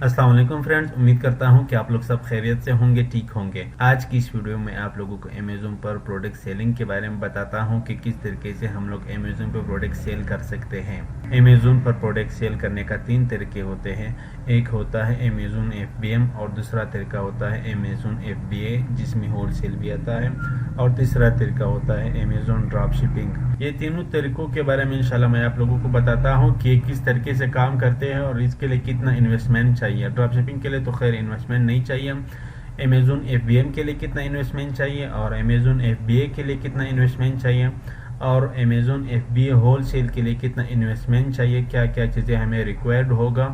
अस्सलाम वालेकुम फ्रेंड्स, उम्मीद करता हूं कि आप लोग सब खैरियत से होंगे, ठीक होंगे। आज की इस वीडियो में आप लोगों को अमेज़न पर प्रोडक्ट सेलिंग के बारे में बताता हूं कि किस तरीके से हम लोग अमेज़न पर प्रोडक्ट सेल कर सकते हैं। अमेज़न पर प्रोडक्ट सेल करने का 3 तरीके होते हैं। एक होता है अमेज़न FBM और दूसरा तरीका होता है अमेज़न FBA जिसमें होलसेल भी आता है, और तीसरा तरीका होता है अमेज़न ड्रॉप शिपिंग। ये तीनों तरीकों के बारे में इंशाल्लाह मैं आप लोगों को बताता हूँ कि किस तरीके से काम करते हैं और इसके लिए कितना इन्वेस्टमेंट चाहिए। ड्रॉप शिपिंग के लिए तो खैर इन्वेस्टमेंट नहीं चाहिए। अमेज़न FBM के लिए कितना इन्वेस्टमेंट चाहिए और अमेज़न FBA के लिए कितना इन्वेस्टमेंट चाहिए और अमेज़न FBA होलसेल के लिए कितना इन्वेस्टमेंट चाहिए, क्या क्या चीज़ें हमें रिक्वायर्ड होगा,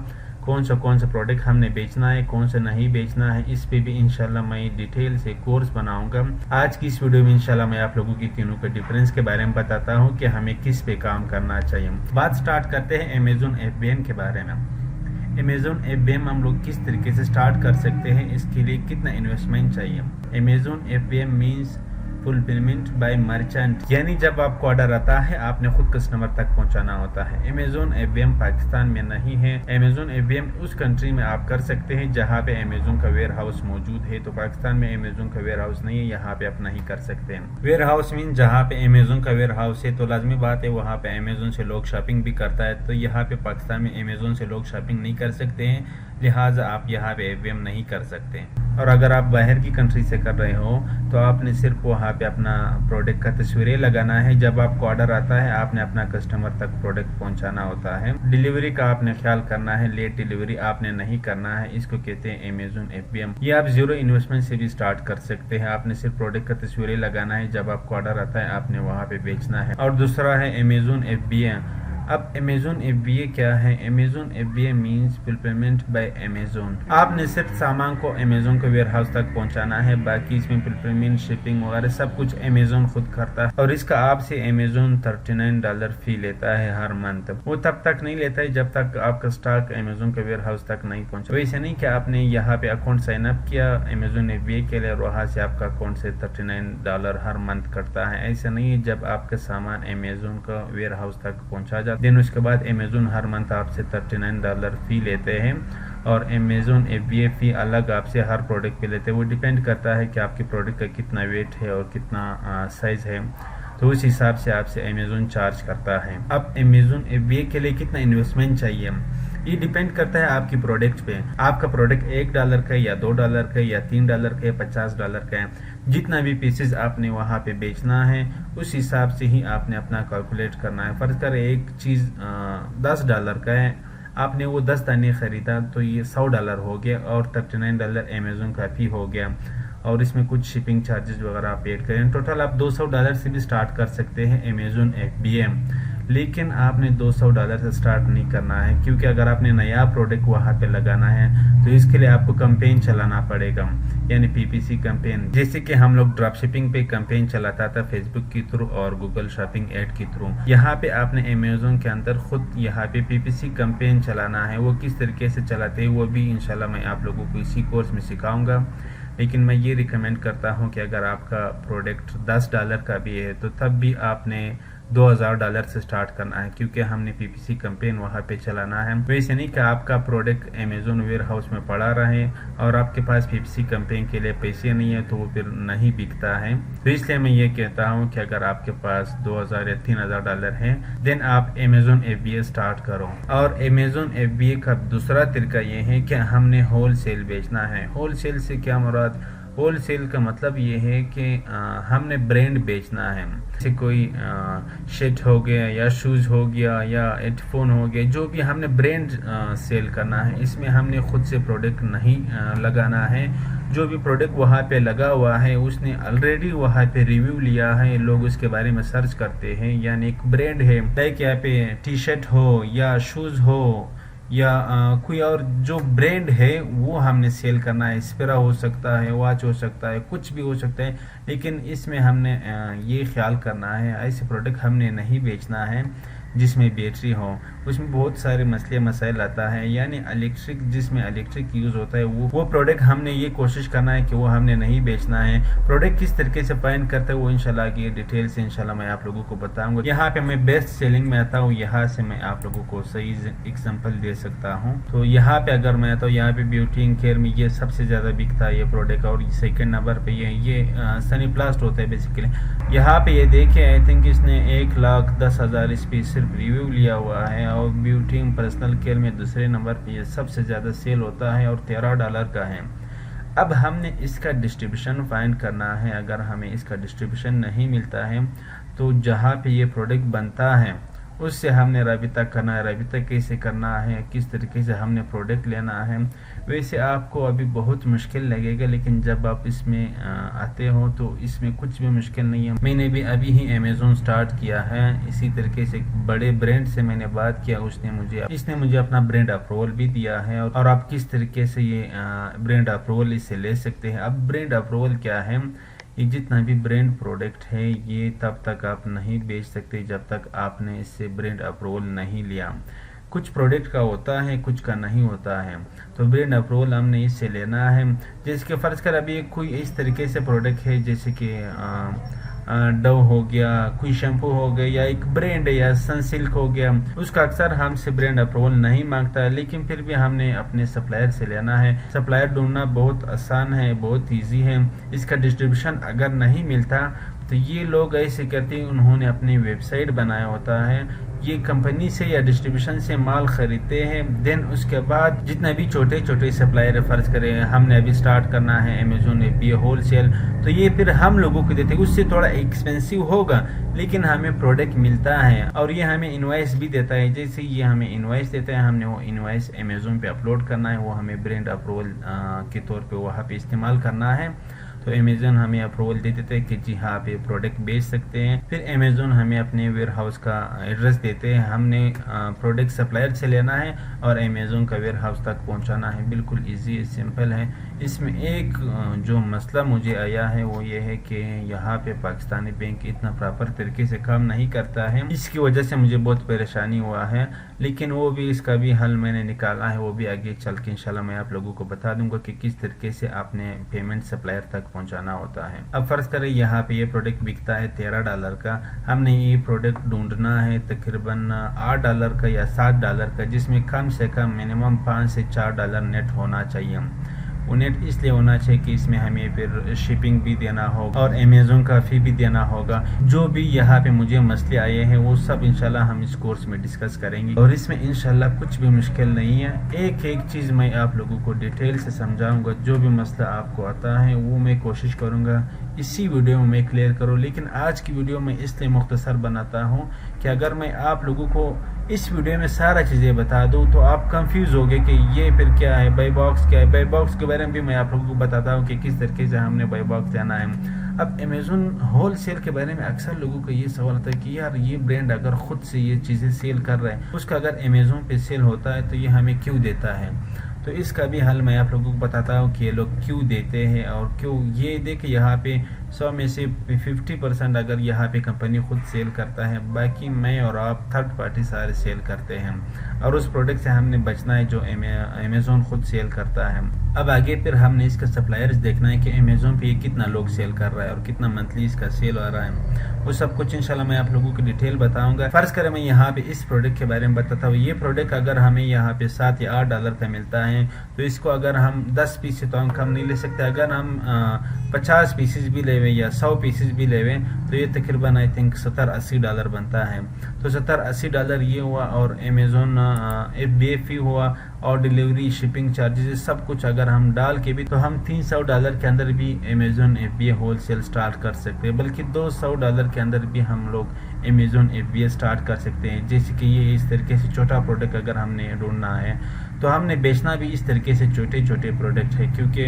कौन सा प्रोडक्ट हमने बेचना है, कौन सा नहीं बेचना है, इस पे भी इंशाल्लाह मैं डिटेल से कोर्स बनाऊंगा। आज की इस वीडियो में इंशाल्लाह मैं आप लोगों की तीनों के डिफरेंस के बारे में बताता हूं कि हमें किस पे काम करना चाहिए। बात स्टार्ट करते हैं अमेज़न FBM के बारे में। अमेज़न FBM हम लोग किस तरीके से स्टार्ट कर सकते हैं, इसके लिए कितना इन्वेस्टमेंट चाहिए। Amazon FBM means fulfilment bye merchant, यानी जब आपको ऑर्डर आता है आपने खुद कस्टमर तक पहुंचाना होता है। अमेज़न FBM पाकिस्तान में नहीं है। अमेज़न FBM उस कंट्री में आप कर सकते हैं जहां पे अमेज़न का वेयर हाउस मौजूद है। तो पाकिस्तान में अमेज़न का वेयर हाउस नहीं है, यहाँ पे आप नहीं कर सकते हैं। वेयर हाउस मीन जहाँ पे अमेज़न का वेयर हाउस है तो लाजमी बात है वहाँ पे अमेज़न से लोग शॉपिंग भी करता है। तो यहाँ पे पाकिस्तान में अमेज़न से लोग शॉपिंग नहीं कर सकते हैं, लिहाजा आप यहाँ पे FBM नहीं कर सकते। और अगर आप बाहर की कंट्री से कर रहे हो तो आपने सिर्फ वहाँ पे अपना प्रोडक्ट का तस्वीरें लगाना है। जब आपको ऑर्डर आता है आपने अपना कस्टमर तक प्रोडक्ट पहुँचाना होता है। डिलीवरी का आपने ख्याल करना है, लेट डिलीवरी आपने नहीं करना है। इसको कहते हैं अमेज़न FBM। ये आप जीरो इन्वेस्टमेंट से भी स्टार्ट कर सकते हैं। आपने सिर्फ प्रोडक्ट का तस्वीरें लगाना है, जब आपको ऑर्डर आता है आपने वहाँ पे बेचना है। और दूसरा है अमेज़न FBA। अब अमेज़न FBA क्या है? Amazon FBA means fulfilment bye Amazon. आपने सिर्फ सामान को अमेज़न के वेयर हाउस तक पहुंचाना है, बाकी इसमें फुलफिलमेंट, शिपिंग वगैरह सब कुछ अमेज़न खुद करता है। और इसका आपसे अमेज़न $39 फी लेता है हर मंथ। वो तब तक नहीं लेता है जब तक आपका स्टॉक अमेज़न के वेयर हाउस तक नहीं पहुंचा। वैसे नहीं कि आपने यहाँ पे अकाउंट साइन अप किया अमेज़न FBA के लिए और वहाँ से आपका अकाउंट से $39 हर मंथ कटता है, ऐसा नहीं है। जब आपका सामान अमेज़न का वेयर हाउस तक पहुंचा जाता देन उसके बाद अमेज़न हर मंथ आपसे $39 फी लेते हैं और अमेज़न FBA फी अलग आपसे हर प्रोडक्ट पे लेते हैं। वो डिपेंड करता है कि आपके प्रोडक्ट का कितना वेट है और कितना साइज है, तो उस हिसाब से आपसे अमेज़न चार्ज करता है। अब अमेज़न FBA के लिए कितना इन्वेस्टमेंट चाहिए ये डिपेंड करता है आपकी प्रोडक्ट पे। आपका प्रोडक्ट $1 का है या $2 का है या $3 का है, $50 का है, जितना भी पीसेस आपने वहाँ पे बेचना है उस हिसाब से ही आपने अपना कैलकुलेट करना है। फर्ज कर एक चीज़ $10 का है, आपने वो 10 दाने खरीदा तो ये $100 हो गया और $39 अमेज़न का फी हो गया और इसमें कुछ शिपिंग चार्जेस वगैरह आप पेड करें। टोटल आप $200 से भी स्टार्ट कर सकते हैं अमेज़न FBM। लेकिन आपने $200 से स्टार्ट नहीं करना है, क्योंकि अगर आपने नया प्रोडक्ट वहाँ पे लगाना है तो इसके लिए आपको कैंपेन चलाना पड़ेगा, यानी PPC कैंपेन। जैसे कि हम लोग ड्रॉप शिपिंग पे कैंपेन चलाता था फेसबुक के थ्रू और गूगल शॉपिंग ऐड के थ्रू। यहाँ पे आपने अमेज़न के अंदर खुद यहाँ पे PPC कैंपेन चलाना है। वो किस तरीके से चलाते हैं वो भी इंशाल्लाह मैं आप लोगों को इसी कोर्स में सिखाऊंगा। लेकिन मैं ये रिकमेंड करता हूँ कि अगर आपका प्रोडक्ट $10 का भी है तो तब भी आपने $2000 से स्टार्ट करना है, क्योंकि हमने PPC कैंपेन वहाँ पे चलाना है। वैसे नहीं कि आपका प्रोडक्ट अमेज़न वेयर हाउस में पड़ा रहे और आपके पास PPC कैंपेन के लिए पैसे नहीं है तो वो फिर नहीं बिकता है। तो इसलिए मैं ये कहता हूँ कि अगर आपके पास $2000 या $3000 है देन आप अमेज़न FBA स्टार्ट करो। और अमेज़न FBA का दूसरा तरीका ये है कि हमने होलसेल बेचना है। होलसेल से क्या मुराद? होलसेल का मतलब ये है कि हमने ब्रांड बेचना है। जैसे कोई शर्ट हो गया या शूज़ हो गया या हेडफोन हो गया, जो भी हमने ब्रांड सेल करना है। इसमें हमने खुद से प्रोडक्ट नहीं लगाना है। जो भी प्रोडक्ट वहाँ पे लगा हुआ है उसने ऑलरेडी वहाँ पे रिव्यू लिया है, लोग उसके बारे में सर्च करते हैं, यानी एक ब्रांड है। लाइक यहाँ पे टी-शर्ट हो या शूज़ हो या कोई और जो ब्रांड है वो हमने सेल करना है। स्पेरा हो सकता है, वॉच हो सकता है, कुछ भी हो सकता है, लेकिन इसमें हमने ये ख्याल करना है ऐसे प्रोडक्ट हमने नहीं बेचना है जिसमें बैटरी हो। उसमें बहुत सारे मसले मसाइल आता है, यानी इलेक्ट्रिक जिसमें इलेक्ट्रिक यूज़ होता है वो प्रोडक्ट हमने ये कोशिश करना है कि वो हमने नहीं बेचना है। प्रोडक्ट किस तरीके से फाइंड करते हैं वो इंशाल्लाह आगे डिटेल से इंशाल्लाह मैं आप लोगों को बताऊंगा। यहाँ पे मैं बेस्ट सेलिंग में आता हूँ, यहाँ से मैं आप लोगों को सही एग्जांपल दे सकता हूँ। तो यहाँ पे अगर मैं तो यहाँ पे ब्यूटी एंड केयर में ये सबसे ज़्यादा बिकता है ये प्रोडक्ट, और सेकंड नंबर पे ये सनीप्लास्ट होता है बेसिकली। यहाँ पे ये देखिए आई थिंक इसने 1,10,000 इस पे सिर्फ रिव्यू लिया हुआ है, और ब्यूटी एंड पर्सनल केयर में दूसरे नंबर पे ये सबसे ज़्यादा सेल होता है और $13 का है। अब हमने इसका डिस्ट्रीब्यूशन फाइंड करना है। अगर हमें इसका डिस्ट्रीब्यूशन नहीं मिलता है तो जहाँ पे ये प्रोडक्ट बनता है उससे हमने राबिता करना है। राबिता कैसे करना है, किस तरीके से हमने प्रोडक्ट लेना है, वैसे आपको अभी बहुत मुश्किल लगेगा, लेकिन जब आप इसमें आते हो तो इसमें कुछ भी मुश्किल नहीं है। मैंने भी अभी ही अमेज़ॉन स्टार्ट किया है, इसी तरीके से बड़े ब्रांड से मैंने बात किया, इसने मुझे अपना ब्रांड अप्रूवल भी दिया है, और आप किस तरीके से ये ब्रांड अप्रूवल इससे ले सकते हैं। अब ब्रांड अप्रूवल क्या है, ये जितना भी ब्रांड प्रोडक्ट है ये तब तक आप नहीं बेच सकते जब तक आपने इससे ब्रांड अप्रूवल नहीं लिया। कुछ प्रोडक्ट का होता है, कुछ का नहीं होता है, तो ब्रांड अप्रूवल हमने इससे लेना है। जैसे कि फ़र्ज़ कर अभी कोई इस तरीके से प्रोडक्ट है जैसे कि डव हो गया, कोई शैम्पू हो गया, या एक ब्रांड है या सनसिल्क हो गया, उसका अक्सर हमसे ब्रांड अप्रूवल नहीं मांगता है, लेकिन फिर भी हमने अपने सप्लायर से लेना है। सप्लायर ढूंढना बहुत आसान है, बहुत इजी है। इसका डिस्ट्रीब्यूशन अगर नहीं मिलता तो ये लोग ऐसे करते हैं, उन्होंने अपनी वेबसाइट बनाया होता है, ये कंपनी से या डिस्ट्रीब्यूशन से माल खरीदते हैं, देन उसके बाद जितना भी छोटे छोटे सप्लायर फर्ज करें हमने अभी स्टार्ट करना है अमेज़ॉन पे होलसेल, तो ये फिर हम लोगों को देते हैं। उससे थोड़ा एक्सपेंसिव होगा लेकिन हमें प्रोडक्ट मिलता है, और ये हमें इनवॉइस भी देता है। जैसे ये हमें इनवॉइस देता है, हमने वो इनवॉइस अमेज़ॉन पे अपलोड करना है, वो हमें ब्रांड अप्रूवल के तौर पे वहाँ पे इस्तेमाल करना है। तो अमेज़ॉन हमें अप्रूवल दे देते हैं कि जी हाँ आप ये प्रोडक्ट बेच सकते हैं। फिर अमेज़ॉन हमें अपने वेयर हाउस का एड्रेस देते हैं, हमने प्रोडक्ट सप्लायर से लेना है और अमेज़ॉन का वेयर हाउस तक पहुंचाना है। बिल्कुल इजी सिंपल है। इसमें एक जो मसला मुझे आया है वो ये है कि यहाँ पे पाकिस्तानी बैंक इतना प्रॉपर तरीके से काम नहीं करता है, इसकी वजह से मुझे बहुत परेशानी हुआ है, लेकिन वो भी इसका भी हल मैंने निकाला है, वो भी आगे चल के इंशाल्लाह मैं आप लोगों को बता दूंगा कि किस तरीके से आपने पेमेंट सप्लायर तक पहुंचाना होता है। अब फर्ज करें यहाँ पे ये प्रोडक्ट बिकता है $13 का, हमने ये प्रोडक्ट ढूंढना है तकरीबन $8 का या $7 का, जिसमें कम से कम मिनिमम $5 से $4 नेट होना चाहिए। वो नेट इसलिए होना चाहिए कि इसमें हमें फिर शिपिंग भी देना होगा और अमेज़ॉन का फी भी देना होगा। जो भी यहाँ पे मुझे मसले आए हैं वो सब इंशाल्लाह हम इस कोर्स में डिस्कस करेंगे, और इसमें इंशाल्लाह कुछ भी मुश्किल नहीं है। एक एक चीज़ मैं आप लोगों को डिटेल से समझाऊंगा, जो भी मसला आपको आता है वो मैं कोशिश करूँगा इसी वीडियो में मैं क्लियर करूँ। लेकिन आज की वीडियो में इसलिए मुख्तसर बनाता हूँ कि अगर मैं आप लोगों को इस वीडियो में सारा चीज़ें बता दूं तो आप कंफ्यूज होगे कि ये फिर क्या है, बाई बॉक्स क्या है। बाई बॉक्स के बारे में भी मैं आप लोगों को बताता हूं कि किस तरीके से हमने बाई बॉक्स लेना है। अब अमेज़ॉन होलसेल के बारे में अक्सर लोगों का ये सवाल आता है कि यार ये ब्रांड अगर खुद से ये चीज़ें सेल कर रहा है, उसका अगर अमेज़ॉन पे सेल होता है तो ये हमें क्यों देता है। तो इसका भी हल मैं आप लोगों को बताता हूँ कि ये लोग क्यों देते हैं और क्यों। ये देखिए यहाँ पे 100 में से 50% अगर यहाँ पे कंपनी खुद सेल करता है, बाकी मैं और आप थर्ड पार्टी सारे सेल करते हैं, और उस प्रोडक्ट से हमने बचना है जो अमेज़ॉन खुद सेल करता है। अब आगे फिर हमने इसका सप्लायर्स देखना है कि अमेज़ॉन पे ये कितना लोग सेल कर रहा है और कितना मंथली इसका सेल आ रहा है, वो सब कुछ इंशाल्लाह मैं आप लोगों को डिटेल बताऊंगा। फर्ज करें मैं यहाँ पे इस प्रोडक्ट के बारे में बताता हूँ। ये प्रोडक्ट अगर हमें यहाँ पे $7 या $8 का मिलता है तो इसको अगर हम 10 पीस से तो हम कम नहीं ले सकते। अगर हम 50 पीसेस भी लेवे या 100 पीसेस भी लेवे तो ये तकरीबन आई थिंक $70-80 बनता है। तो $70-80 ये हुआ, और अमेज़ॉन FBA फी हुआ, और डिलीवरी शिपिंग चार्जेस सब कुछ अगर हम डाल के भी तो हम $300 के अंदर भी अमेज़ॉन FBA होलसेल स्टार्ट कर सकते हैं, बल्कि $200 के अंदर भी हम लोग अमेज़ॉन FBA स्टार्ट कर सकते हैं। जैसे कि ये इस तरीके से छोटा प्रोडक्ट अगर हमने ढूंढना है तो हमने बेचना भी इस तरीके से छोटे छोटे प्रोडक्ट है, क्योंकि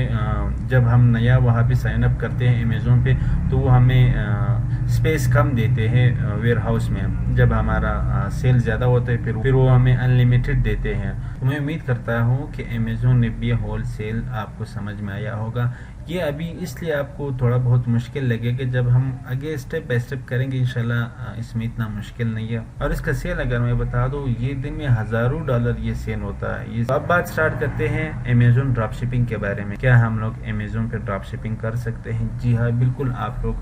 जब हम नया वहाँ पे साइन अप करते हैं अमेज़ोन पे तो वो हमें स्पेस कम देते हैं वेयर हाउस में। जब हमारा सेल ज़्यादा होता है फिर वो हमें अनलिमिटेड देते हैं। तो मैं उम्मीद करता हूँ कि अमेज़ोन FBA होल सेल आपको समझ में आया होगा। ये अभी इसलिए आपको थोड़ा बहुत मुश्किल लगेगा, जब हम आगे स्टेप बाय स्टेप करेंगे इंशाल्लाह इसमें इतना मुश्किल नहीं है। और इसका सेल अगर मैं बता दूँ, ये दिन में हज़ारों डॉलर ये सेल होता है। ये अब बात स्टार्ट करते हैं अमेज़ोन ड्रॉप शिपिंग के बारे में। क्या हम लोग अमेज़ोन पे ड्रॉप शिपिंग कर सकते हैं? जी हाँ, बिल्कुल आप लोग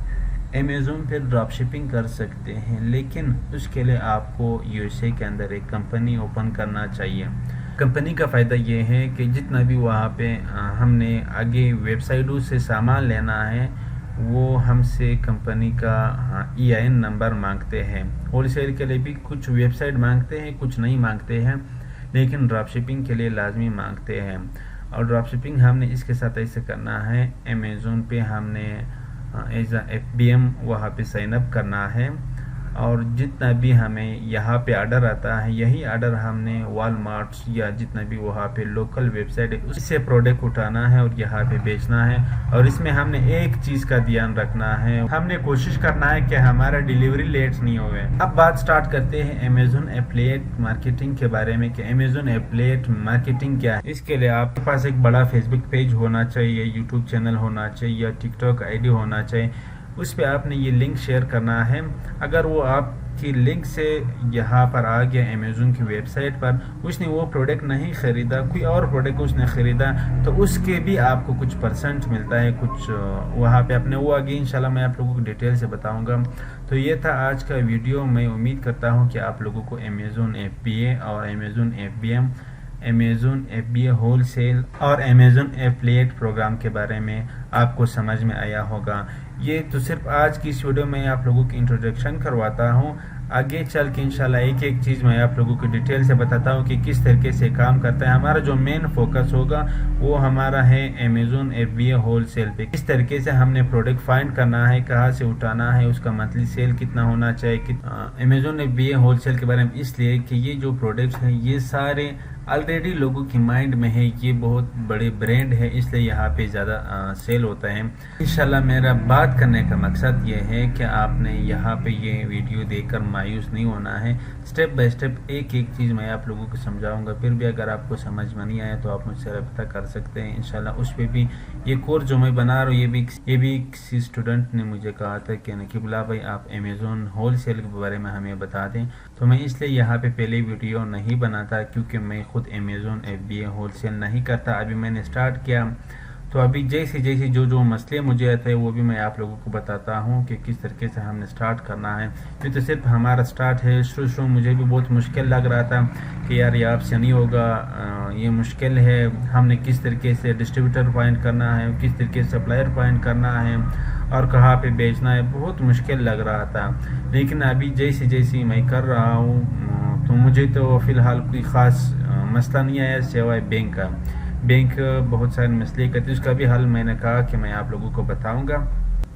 अमेज़ोन पे ड्रॉप शिपिंग कर सकते हैं, लेकिन उसके लिए आपको USA के अंदर एक कंपनी ओपन करना चाहिए। कंपनी का फ़ायदा ये है कि जितना भी वहाँ पे हमने आगे वेबसाइटों से सामान लेना है वो हमसे कंपनी का EIN नंबर मांगते हैं। होलसेल के लिए भी कुछ वेबसाइट मांगते हैं, कुछ नहीं मांगते हैं, लेकिन ड्रॉप शिपिंग के लिए लाजमी मांगते हैं। और ड्रॉप शिपिंग हमने इसके साथ ऐसे करना है, अमेज़ोन पे हमने एज FBM वहाँ पे साइन अप करना है, और जितना भी हमें यहाँ पे ऑर्डर आता है यही ऑर्डर हमने वॉलमार्ट या जितना भी वहाँ पे लोकल वेबसाइट है उससे प्रोडक्ट उठाना है और यहाँ पे बेचना है। और इसमें हमने एक चीज़ का ध्यान रखना है, हमने कोशिश करना है कि हमारा डिलीवरी लेट नहीं होवे। अब बात स्टार्ट करते हैं अमेज़ोन एफिलिएट मार्केटिंग के बारे में कि अमेज़ोन एफिलिएट मार्केटिंग क्या है। इसके लिए आपके पास एक बड़ा फेसबुक पेज होना चाहिए, यूट्यूब चैनल होना चाहिए या टिकटॉक ID होना चाहिए। उस पे आपने ये लिंक शेयर करना है। अगर वो आपकी लिंक से यहाँ पर आ गया अमेज़ोन की वेबसाइट पर, उसने वो प्रोडक्ट नहीं ख़रीदा, कोई और प्रोडक्ट उसने ख़रीदा, तो उसके भी आपको कुछ परसेंट मिलता है, कुछ वहाँ पे अपने वो आगे इंशाल्लाह मैं आप लोगों को डिटेल से बताऊँगा। तो ये था आज का वीडियो। मैं उम्मीद करता हूँ कि आप लोगों को अमेज़ोन FBA और Amazon FBM, Amazon FBA wholesale और अमेज़ोन एफिलिएट प्रोग्राम के बारे में आपको समझ में आया होगा। ये तो सिर्फ आज की इस वीडियो में आप लोगों की इंट्रोडक्शन करवाता हूँ। आगे चल के इंशाल्लाह एक एक चीज़ मैं आप लोगों को डिटेल से बताता हूँ कि किस तरीके से काम करता है। हमारा जो मेन फोकस होगा वो हमारा है अमेज़ोन FBA होल सेल पे। किस तरीके से हमने प्रोडक्ट फाइंड करना है, कहाँ से उठाना है, उसका मंथली सेल कितना होना चाहिए। अमेज़ोन FBA होल सेल के बारे में इसलिए कि ये जो प्रोडक्ट्स हैं ये सारे ऑलरेडी लोगों की माइंड में है, ये बहुत बड़े ब्रांड है, इसलिए यहाँ पे ज़्यादा सेल होता है। इंशाल्लाह मेरा बात करने का मकसद ये है कि आपने यहाँ पे ये वीडियो देखकर मायूस नहीं होना है। स्टेप बाय स्टेप एक एक चीज़ मैं आप लोगों को समझाऊंगा। फिर भी अगर आपको समझ में नहीं आया तो आप मुझसे रब्ता कर सकते हैं। इंशाल्लाह उस पर भी ये कोर्स जो मैं बना रहा हूँ ये भी किसी स्टूडेंट ने मुझे कहा था कि नकीबुल्लाह भाई आप अमेज़ोन होल सेल के बारे में हमें बता दें। तो मैं इसलिए यहाँ पे पहले वीडियो नहीं बनाता, क्योंकि मैं खुद अमेज़ोन FBA होल सेल नहीं करता। अभी मैंने स्टार्ट किया तो अभी जैसे जैसे जो मसले मुझे आते हैं वो भी मैं आप लोगों को बताता हूँ कि किस तरीके से हमने स्टार्ट करना है। ये तो सिर्फ हमारा स्टार्ट है। शुरू मुझे भी बहुत मुश्किल लग रहा था कि यार ये आपसे नहीं होगा, ये मुश्किल है। हमने किस तरीके से डिस्ट्रीब्यूटर फाइंड करना है, किस तरीके से सप्लायर फाइंड करना है और कहाँ पे बेचना है, बहुत मुश्किल लग रहा था। लेकिन अभी जैसे जैसे मैं कर रहा हूँ तो मुझे तो फ़िलहाल कोई ख़ास मसला नहीं आया सिवाय बैंक का। बैंक बहुत सारे मसले करते, उसका भी हल मैंने कहा कि मैं आप लोगों को बताऊंगा।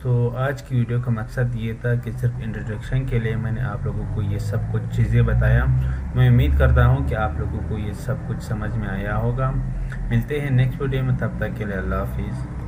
तो आज की वीडियो का मकसद ये था कि सिर्फ इंट्रोडक्शन के लिए मैंने आप लोगों को ये सब कुछ चीज़ें बताया। मैं उम्मीद करता हूँ कि आप लोगों को ये सब कुछ समझ में आया होगा। मिलते हैं नेक्स्ट वीडियो में, तब तक के लिए अल्लाह हाफिज़।